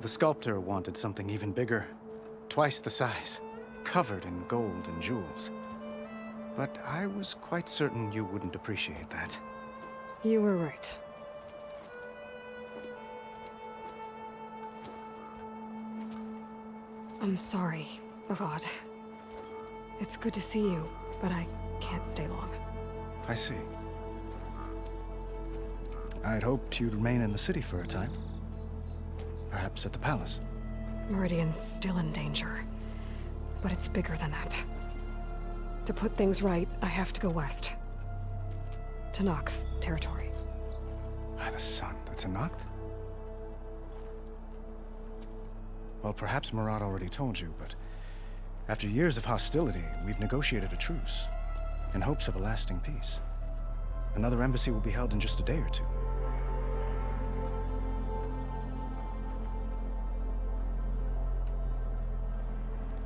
the sculptor wanted something even bigger. Twice the size, covered in gold and jewels. But I was quite certain you wouldn't appreciate that. You were right. I'm sorry, Avad. It's good to see you, but I can't stay long. I see. I'd hoped you'd remain in the city for a time. Perhaps at the palace. Meridian's still in danger, but it's bigger than that. To put things right, I have to go west. To Noct territory. By the sun, that's a Noct? Well, perhaps Murad already told you, but after years of hostility, we've negotiated a truce, in hopes of a lasting peace. Another embassy will be held in just a day or two.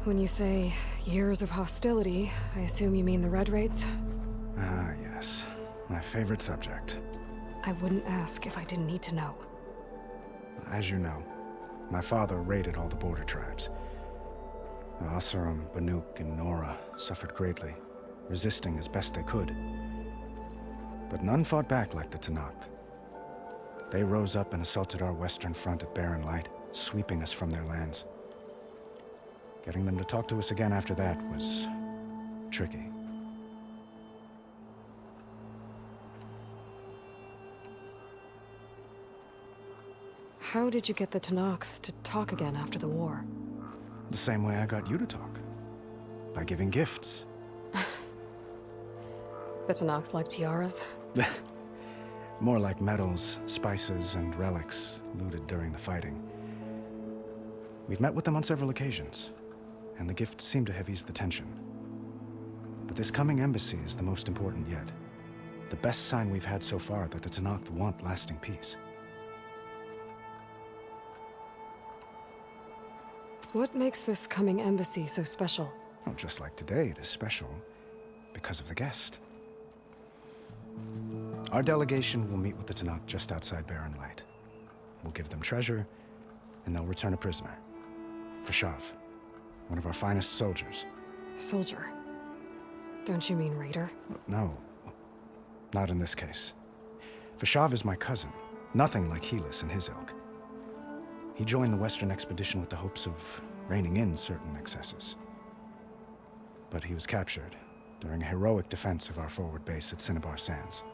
When you say years of hostility, I assume you mean the Red Raids? Ah, yes. My favorite subject. I wouldn't ask if I didn't need to know. As you know, my father raided all the border tribes. The Oseram, Banuk, and Nora suffered greatly, resisting as best they could. But none fought back like the Tenakth. They rose up and assaulted our western front at Barren Light, sweeping us from their lands. Getting them to talk to us again after that was tricky. How did you get the Tenakth to talk again after the war? The same way I got you to talk. By giving gifts. The Tenakth like tiaras? More like medals, spices, and relics looted during the fighting. We've met with them on several occasions, and the gifts seem to have eased the tension. But this coming embassy is the most important yet. The best sign we've had so far that the Tenakth want lasting peace. What makes this coming embassy so special? Oh, just like today, it is special because of the guest. Our delegation will meet with the Tenakth just outside Barren Light. We'll give them treasure, and they'll return a prisoner. Fashav, one of our finest soldiers. Soldier? Don't you mean raider? No, not in this case. Fashav is my cousin, nothing like Helis and his ilk. He joined the Western expedition with the hopes of reining in certain excesses. But he was captured during a heroic defense of our forward base at Cinnabar Sands,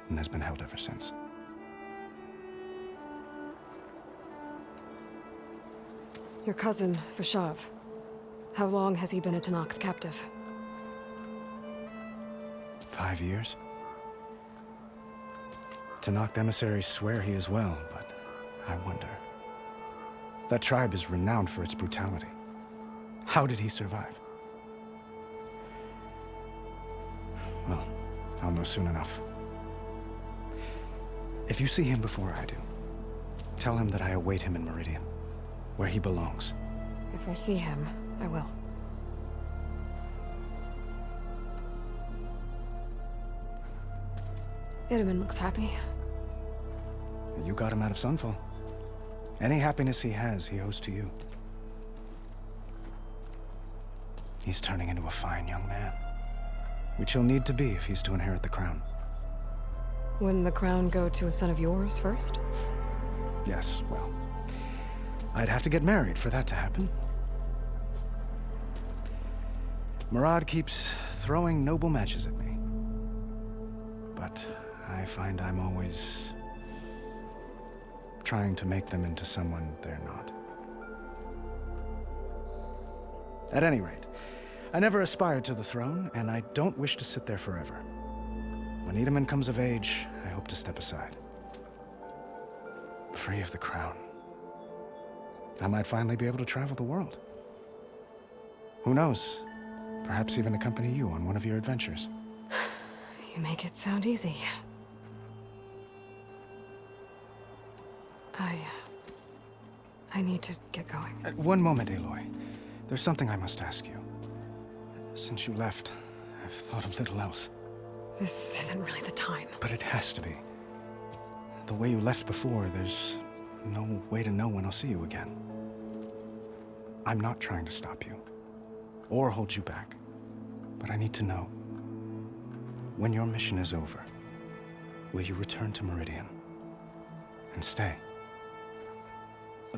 and has been held ever since. Your cousin, Fashav. How long has he been a Tenakth captive? 5 years. Tenakth emissaries swear he is well, but I wonder. That tribe is renowned for its brutality. How did he survive? Well, I'll know soon enough. If you see him before I do, tell him that I await him in Meridian, where he belongs. If I see him, I will. Itamen looks happy. You got him out of Sunfall. Any happiness he has, he owes to you. He's turning into a fine young man, which he'll need to be if he's to inherit the crown. Wouldn't the crown go to a son of yours first? Yes, well, I'd have to get married for that to happen. Murad keeps throwing noble matches at me. But I find I'm always trying to make them into someone they're not. At any rate, I never aspired to the throne, and I don't wish to sit there forever. When Itamen comes of age, I hope to step aside. Free of the crown. I might finally be able to travel the world. Who knows? Perhaps even accompany you on one of your adventures. You make it sound easy. I need to get going. One moment, Aloy. There's something I must ask you. Since you left, I've thought of little else. This isn't really the time. But it has to be. The way you left before, there's no way to know when I'll see you again. I'm not trying to stop you, or hold you back, but I need to know, when your mission is over, will you return to Meridian and stay?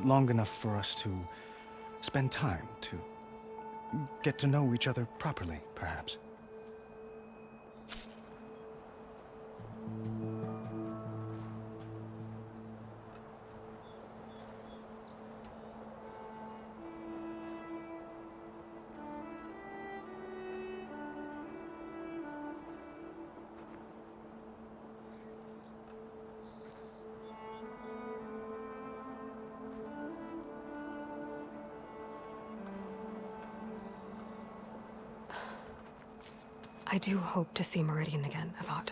Long enough for us to spend time, to get to know each other properly, perhaps. I do hope to see Meridian again, Avad.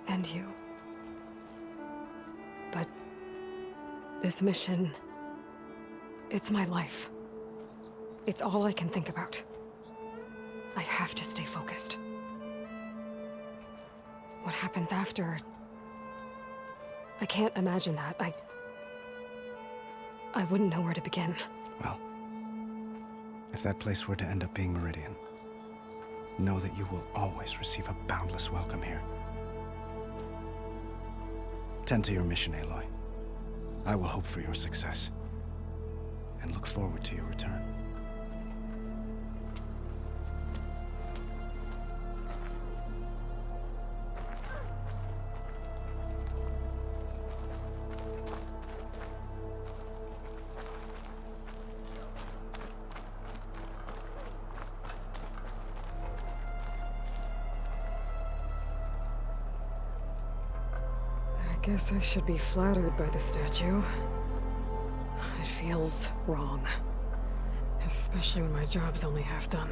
And you. But this mission, it's my life. It's all I can think about. I have to stay focused. What happens after? I can't imagine that. I wouldn't know where to begin. Well, if that place were to end up being Meridian, know that you will always receive a boundless welcome here. Tend to your mission, Aloy. I will hope for your success, and look forward to your return. I guess I should be flattered by the statue. It feels wrong. Especially when my job's only half done.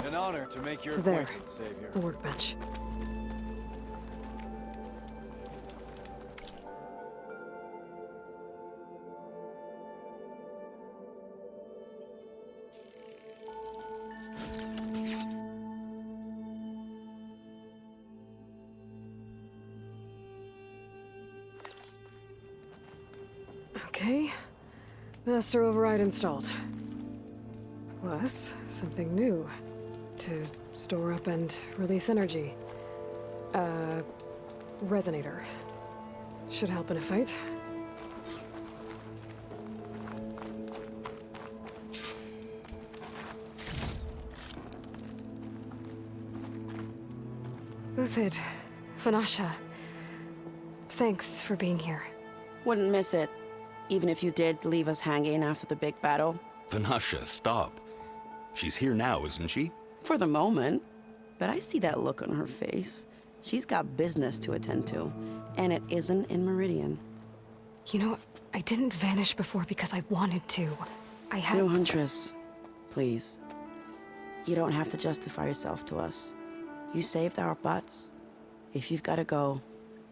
An honor to make your There. acquaintance, Savior. The workbench. Okay. Master Override installed. Plus, something new. To store up and release energy. Resonator. Should help in a fight. Uthid, Vanasha. Thanks for being here. Wouldn't miss it, even if you did leave us hanging after the big battle. Vanasha, stop. She's here now, isn't she? For the moment. But I see that look on her face. She's got business to attend to, and it isn't in Meridian. You know, I didn't vanish before because I wanted to. I had... No, Huntress. Please. You don't have to justify yourself to us. You saved our butts. If you've got to go,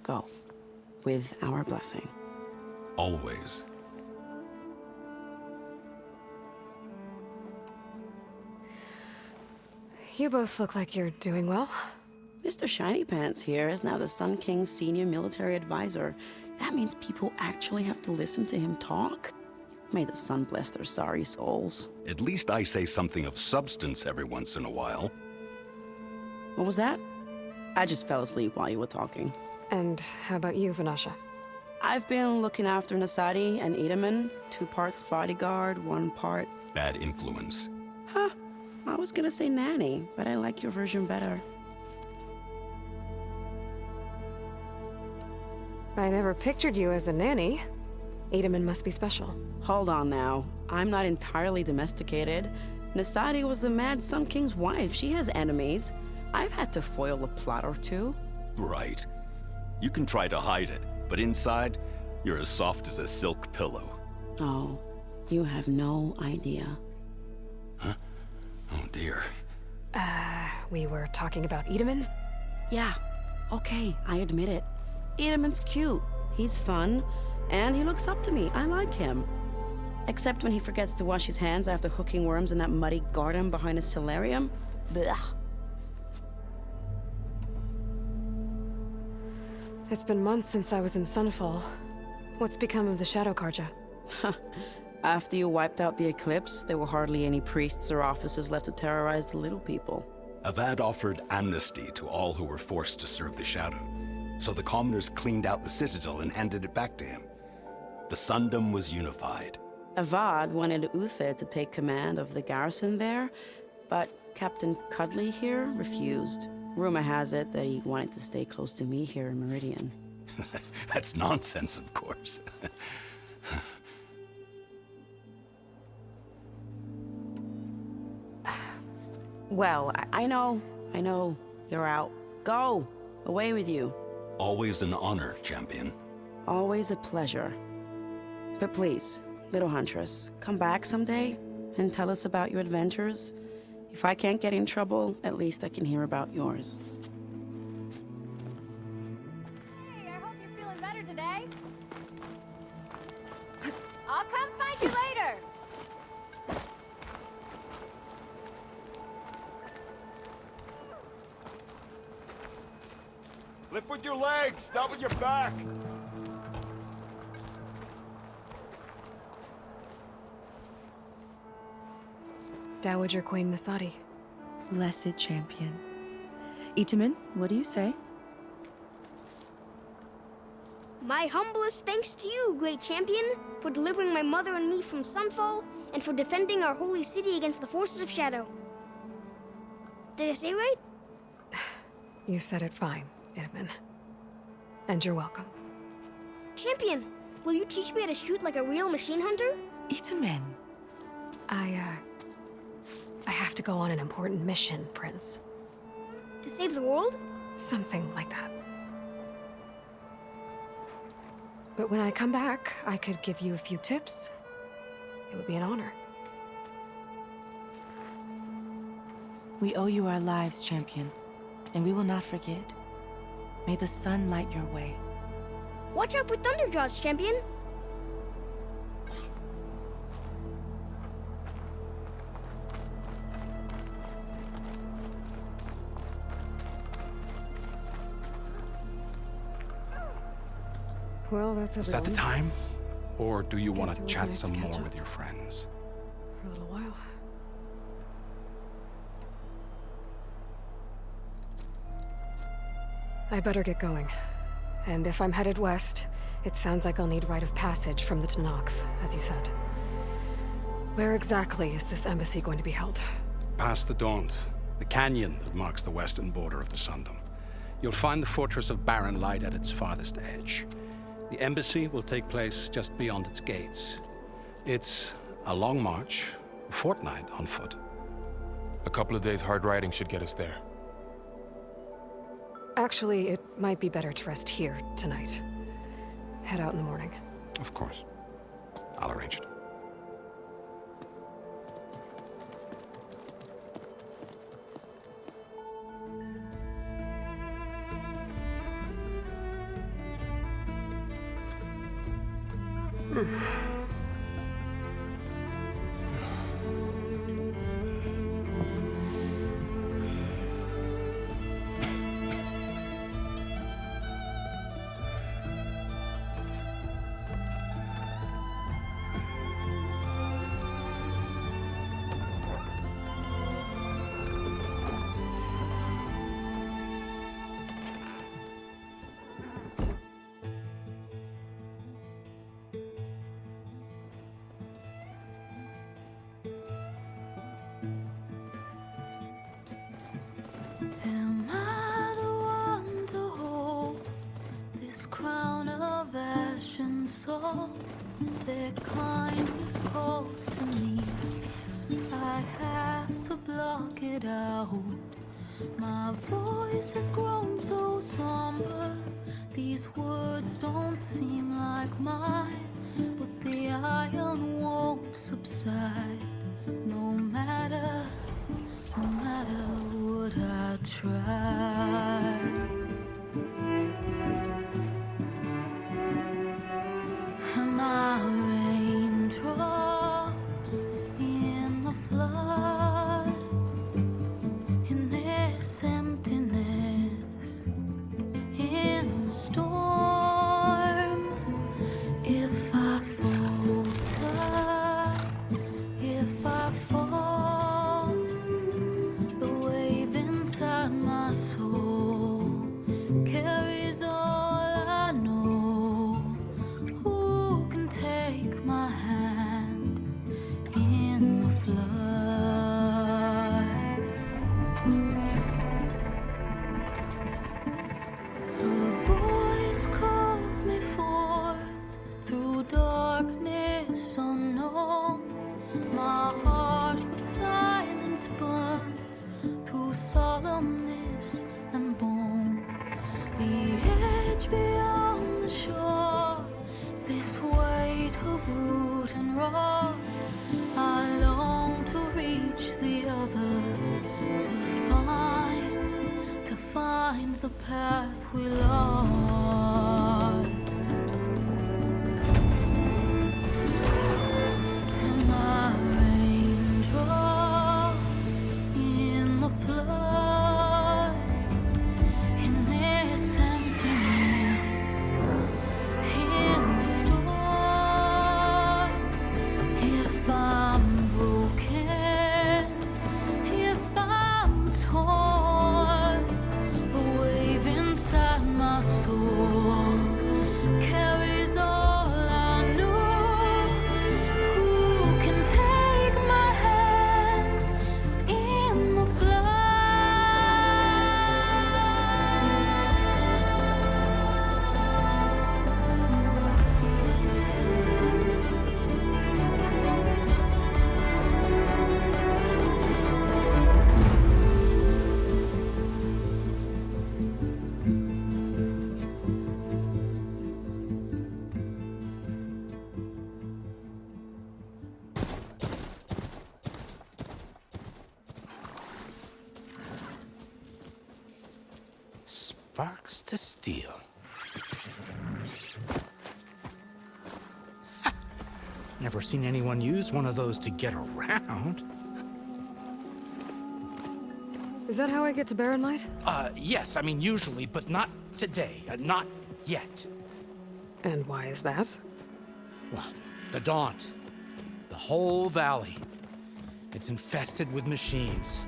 go. With our blessing. Always. You both look like you're doing well. Mr. Shiny Pants here is now the Sun King's senior military advisor. That means people actually have to listen to him talk? May the sun bless their sorry souls. At least I say something of substance every once in a while. What was that? I just fell asleep while you were talking. And how about you, Vanasha? I've been looking after Nasadi and Edaman. 2 parts bodyguard, 1 part... Bad influence. Huh. I was gonna say nanny, but I like your version better. I never pictured you as a nanny. Edaman must be special. Hold on now. I'm not entirely domesticated. Nasadi was the Mad Sun King's wife. She has enemies. I've had to foil a plot or 2. Right. You can try to hide it, but inside, you're as soft as a silk pillow. Oh, you have no idea. Huh? Oh dear. We were talking about Edaman? Yeah, okay, I admit it. Edaman's cute, He's fun, and he looks up to me. I like him. Except when he forgets to wash his hands after hooking worms in that muddy garden behind his solarium. Blech. It's been months since I was in Sunfall. What's become of the Shadow Carja? After you wiped out the Eclipse, there were hardly any priests or officers left to terrorize the little people. Avad offered amnesty to all who were forced to serve the Shadow, so the commoners cleaned out the Citadel and handed it back to him. The Sundom was unified. Avad wanted Uther to take command of the garrison there, but Captain Cudley here refused. Rumor has it that he wanted to stay close to me here in Meridian. That's nonsense, of course. Well, I know. You're out. Go! Away with you. Always an honor, champion. Always a pleasure. But please, little Huntress, come back someday and tell us about your adventures. If I can't get in trouble, at least I can hear about yours. Hey, I hope you're feeling better today. I'll come find you later. Lift with your legs, not with your back. Dowager Queen Masadi. Blessed champion. Itamen, what do you say? My humblest thanks to you, great champion, for delivering my mother and me from Sunfall, and for defending our holy city against the forces of Shadow. Did I say right? You said it fine, Itamen. And you're welcome. Champion, will you teach me how to shoot like a real machine hunter? Itamen. I have to go on an important mission, Prince. To save the world? Something like that. But when I come back, I could give you a few tips. It would be an honor. We owe you our lives, champion, and we will not forget. May the sun light your way. Watch out for Thunderjaws, champion! Well, that's Is everyone. that the time? Or do you want Guess to it was chat nice to some catch more up. with your friends? For a little while. I better get going. And if I'm headed west, it sounds like I'll need rite of passage from the Tenakth, as you said. Where exactly is this embassy going to be held? Past the Daunt, the canyon that marks the western border of the Sundom. You'll find the fortress of Barren Light at its farthest edge. The embassy will take place just beyond its gates. It's a long march, a fortnight on foot. A couple of days hard riding should get us there. Actually, it might be better to rest here tonight. Head out in the morning. Of course. I'll arrange it. Am I the one to hold this crown of ash and salt? Their kindness calls to me. I have to block it out. My voice has grown so somber. These words don't seem like mine, but the iron won't subside. No matter what I try. find the path we lost. And my raindrops in the flood, in this emptiness, in the storm. If I'm broken, if I'm torn, the wave inside my soul carries all I know. Who can take my hand in the flood? Sparks to steel. Never seen anyone use one of those to get around. Is that how I get to Barren Light? Yes, I mean usually, but not today. Not yet. And why is that? Well, the Daunt. The whole valley. It's infested with machines.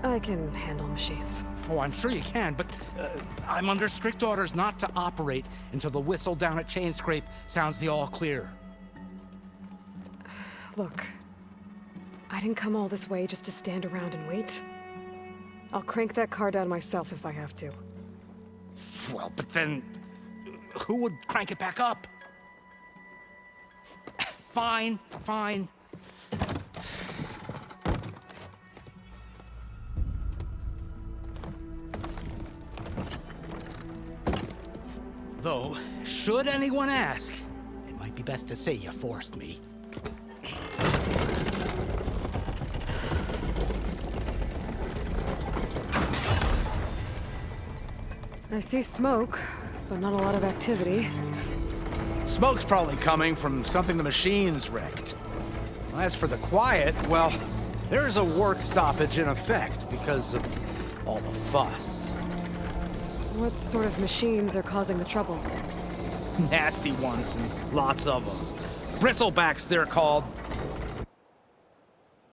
I can handle machines. Oh, I'm sure you can, but I'm under strict orders not to operate until the whistle down at Chainscrape sounds the all clear. Look, I didn't come all this way just to stand around and wait. I'll crank that car down myself if I have to. Well, but then who would crank it back up? Fine, fine. Though, should anyone ask, it might be best to say you forced me. I see smoke, but not a lot of activity. Smoke's probably coming from something the machines wrecked. As for the quiet, well, there's a work stoppage in effect because of all the fuss. What sort of machines are causing the trouble? Nasty ones, and lots of them. Bristlebacks, they're called.